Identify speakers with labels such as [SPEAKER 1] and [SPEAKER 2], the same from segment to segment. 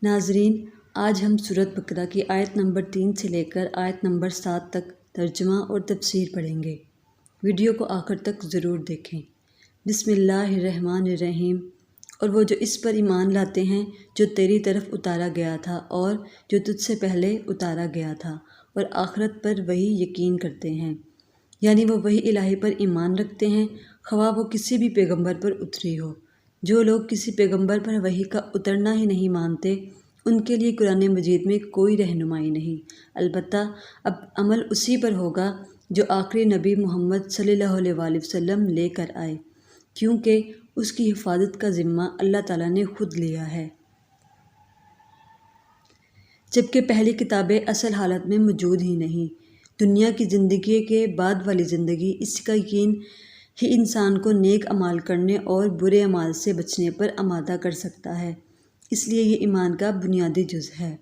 [SPEAKER 1] ناظرین، آج ہم سورۃ بقرہ کی آیت نمبر 3 سے لے کر آیت نمبر 7 تک ترجمہ اور تفسیر پڑھیں گے۔ ویڈیو کو آخر تک ضرور دیکھیں۔ بسم اللہ الرحمن الرحیم۔ اور وہ جو اس پر ایمان لاتے ہیں جو تیری طرف اتارا گیا تھا اور جو تجھ سے پہلے اتارا گیا تھا، اور آخرت پر وہی یقین کرتے ہیں، یعنی وہ وحی الہی پر ایمان رکھتے ہیں، خواہ وہ کسی بھی پیغمبر پر اتری ہو۔ جو لوگ کسی پیغمبر پر وحی کا اترنا ہی نہیں مانتے، ان کے لیے قرآن مجید میں کوئی رہنمائی نہیں، البتہ اب عمل اسی پر ہوگا جو آخری نبی محمد صلی اللہ علیہ وآلہ وسلم لے کر آئے، کیونکہ اس کی حفاظت کا ذمہ اللہ تعالیٰ نے خود لیا ہے، جبکہ پہلی کتابیں اصل حالت میں موجود ہی نہیں۔ دنیا کی زندگی کے بعد والی زندگی، اس کا یقین ہی انسان کو نیک اعمال کرنے اور برے اعمال سے بچنے پر آمادہ کر سکتا ہے، اس لیے یہ ایمان کا بنیادی جز ہے۔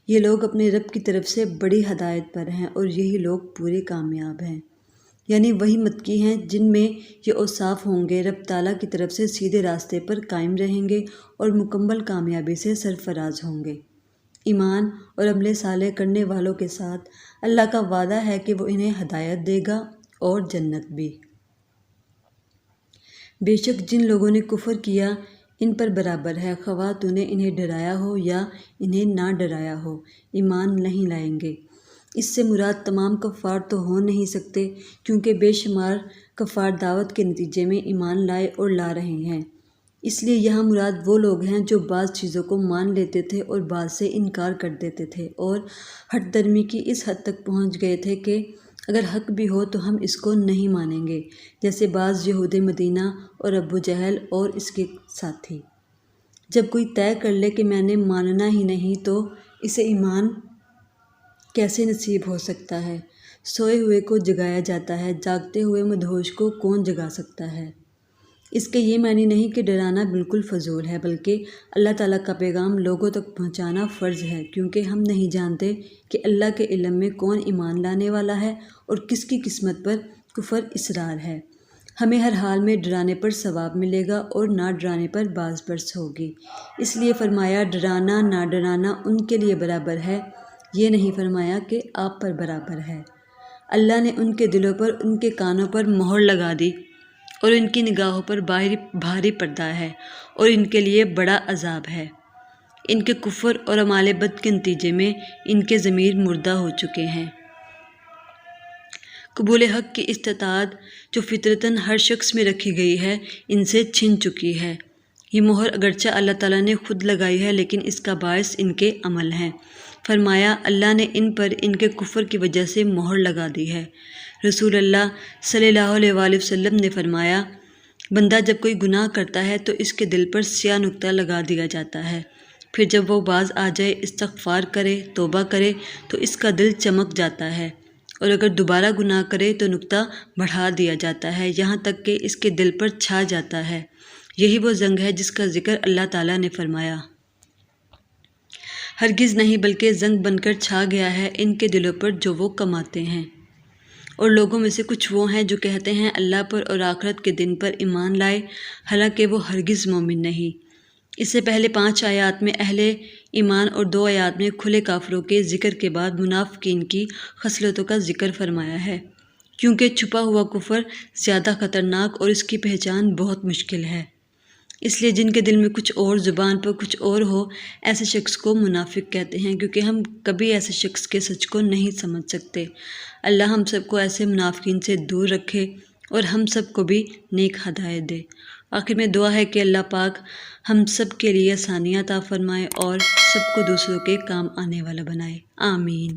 [SPEAKER 1] یہ لوگ اپنے رب کی طرف سے بڑی ہدایت پر ہیں اور یہی لوگ پورے کامیاب ہیں، یعنی وہی متقی ہیں جن میں یہ اوصاف ہوں گے، رب تعالیٰ کی طرف سے سیدھے راستے پر قائم رہیں گے اور مکمل کامیابی سے سرفراز ہوں گے۔ ایمان اور عمل صالح کرنے والوں کے ساتھ اللہ کا وعدہ ہے کہ وہ انہیں ہدایت دے گا اور جنت بھی۔ بے شک جن لوگوں نے کفر کیا ان پر برابر ہے، خواہ تو نے انہیں ڈرایا ہو یا انہیں نہ ڈرایا ہو، ایمان نہیں لائیں گے۔ اس سے مراد تمام کفار تو ہو نہیں سکتے، کیونکہ بے شمار کفار دعوت کے نتیجے میں ایمان لائے اور لا رہے ہیں۔ اس لیے یہاں مراد وہ لوگ ہیں جو بعض چیزوں کو مان لیتے تھے اور بعض سے انکار کر دیتے تھے، اور ہٹ درمی کی اس حد تک پہنچ گئے تھے کہ اگر حق بھی ہو تو ہم اس کو نہیں مانیں گے، جیسے بعض یہود مدینہ اور ابو جہل اور اس کے ساتھی۔ جب کوئی طے کر لے کہ میں نے ماننا ہی نہیں تو اسے ایمان کیسے نصیب ہو سکتا ہے؟ سوئے ہوئے کو جگایا جاتا ہے، جاگتے ہوئے مدہوش کو کون جگا سکتا ہے؟ اس کے یہ معنی نہیں کہ ڈرانا بالکل فضول ہے، بلکہ اللہ تعالیٰ کا پیغام لوگوں تک پہنچانا فرض ہے، کیونکہ ہم نہیں جانتے کہ اللہ کے علم میں کون ایمان لانے والا ہے اور کس کی قسمت پر کفر اصرار ہے۔ ہمیں ہر حال میں ڈرانے پر ثواب ملے گا اور نہ ڈرانے پر باز پرس ہوگی، اس لیے فرمایا ڈرانا نہ ڈرانا ان کے لیے برابر ہے، یہ نہیں فرمایا کہ آپ پر برابر ہے۔ اللہ نے ان کے دلوں پر، ان کے کانوں پر مہر لگا دی اور ان کی نگاہوں پر بھاری پردہ ہے، اور ان کے لیے بڑا عذاب ہے۔ ان کے کفر اور اعمال بد کے نتیجے میں ان کے ضمیر مردہ ہو چکے ہیں۔ قبول حق کی استطاعت جو فطرتاً ہر شخص میں رکھی گئی ہے، ان سے چھن چکی ہے۔ یہ مہر اگرچہ اللہ تعالیٰ نے خود لگائی ہے، لیکن اس کا باعث ان کے عمل ہیں۔ فرمایا اللہ نے ان پر ان کے کفر کی وجہ سے مہر لگا دی ہے۔ رسول اللہ صلی اللہ علیہ وآلہ وسلم نے فرمایا، بندہ جب کوئی گناہ کرتا ہے تو اس کے دل پر سیاہ نقطہ لگا دیا جاتا ہے، پھر جب وہ باز آ جائے، استغفار کرے، توبہ کرے تو اس کا دل چمک جاتا ہے، اور اگر دوبارہ گناہ کرے تو نقطہ بڑھا دیا جاتا ہے، یہاں تک کہ اس کے دل پر چھا جاتا ہے۔ یہی وہ زنگ ہے جس کا ذکر اللہ تعالیٰ نے فرمایا۔ ہرگز نہیں، بلکہ زنگ بن کر چھا گیا ہے ان کے دلوں پر جو وہ کماتے ہیں۔ اور لوگوں میں سے کچھ وہ ہیں جو کہتے ہیں اللہ پر اور آخرت کے دن پر ایمان لائے، حالانکہ وہ ہرگز مومن نہیں۔ اس سے پہلے 5 آیات میں اہل ایمان اور 2 آیات میں کھلے کافروں کے ذکر کے بعد منافقین کی خصلتوں کا ذکر فرمایا ہے، کیونکہ چھپا ہوا کفر زیادہ خطرناک اور اس کی پہچان بہت مشکل ہے، اس لیے جن کے دل میں کچھ اور، زبان پر کچھ اور ہو، ایسے شخص کو منافق کہتے ہیں، کیونکہ ہم کبھی ایسے شخص کے سچ کو نہیں سمجھ سکتے۔ اللہ ہم سب کو ایسے منافقین سے دور رکھے اور ہم سب کو بھی نیک ہدایت دے۔ آخر میں دعا ہے کہ اللہ پاک ہم سب کے لیے آسانیاں عطا فرمائے اور سب کو دوسروں کے کام آنے والا بنائے، آمین۔